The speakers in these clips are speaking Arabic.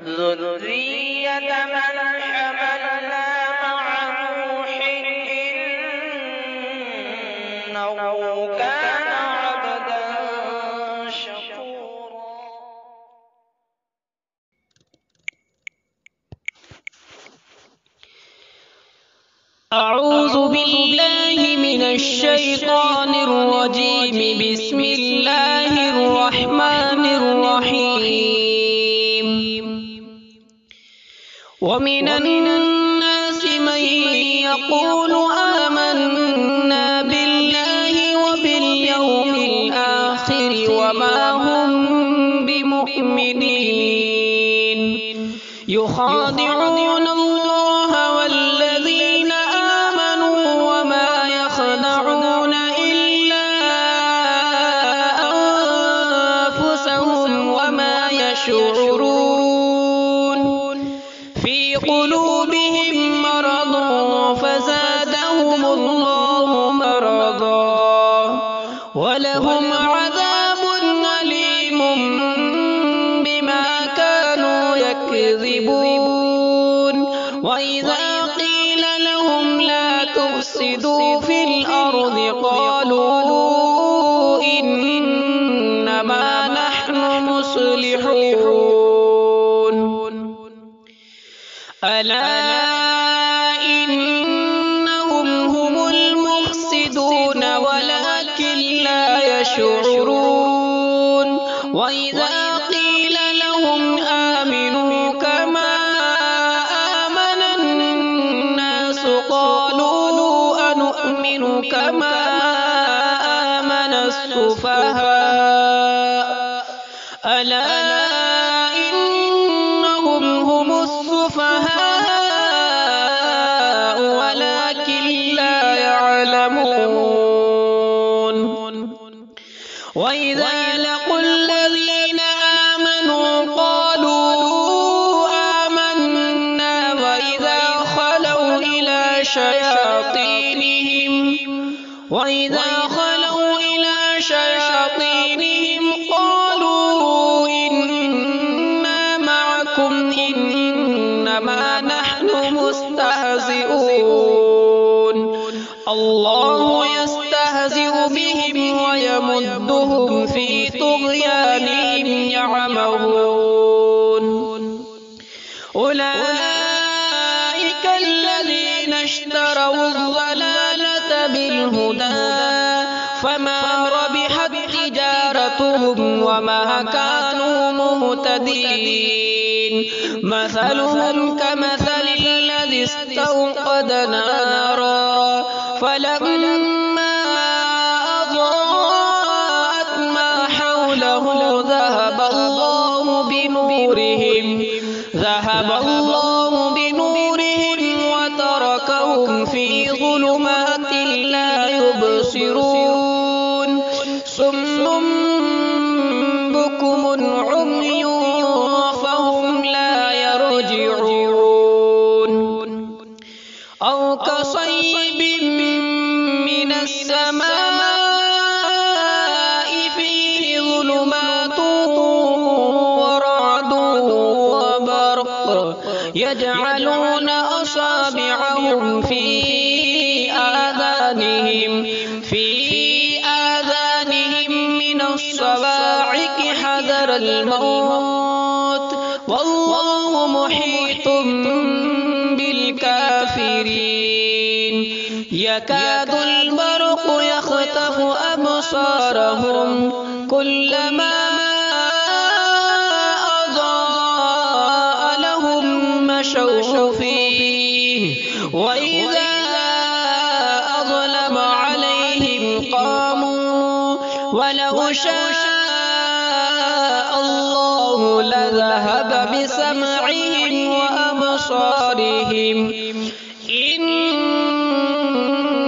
ذرية من حملنا مع نوح إنه كان عبدا شكورا. أعوذ بالله من الشيطان الرجيم. بسم الله الرحمن الرحيم. ومن الناس من يقول آمنا بالله وباليوم الآخر وما هم بمؤمنين يخادعون الله والذين آمنوا وما يخدعون إلا أنفسهم وما يشعرون. في قلوبهم مرض فزادهم الله مرضا ولهم عذاب أليم بما كانوا يكذبون. وإذا قيل لهم لا تفسدوا في الأرض قالوا إنما نحن مصلحون. ألا إنهم هم المفسدون ولكن لا يشعرون. وإذا قيل لهم آمنوا كما آمن الناس قالوا أنؤمن كما آمن السفهاء. ألا إنهم هم السفهاء ولكن لا يعلمون. وإذا لقوا الذين آمنوا قالوا آمنا وإذا خلوا إلى شياطينهم قالوا إنا معكم إنما نحن مستهزئون. الله يستهزئ بهم ويمدهم في طغيانهم يعمهون. أولئك الذين اشتروا الضلالة بالهدى فما ربحت تجارتهم وما كانوا مهتدين. مثلهم كمثل الذي استوقد نارا فلما أضاءت ما حوله ذهب الله بنورهم وتركهم في ظلمات لا يبصرون. صم بكم عمي فهم لا يرجعون. أو كصيب من السماء فيه ظلمات ورعد وبرق يجعلون أصابعهم في آذانهم من الصواعق حذر الموت والله محيط بالكافرين. يكاد البرق يخطف أبصارهم كلما أضاء لهم مشوا فيه وإذا أظلم عليهم قاموا ولو شاء الله لذهب بسمعهم وأبصارهم إن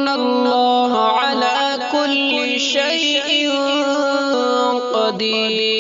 الله على كل شيء قدير.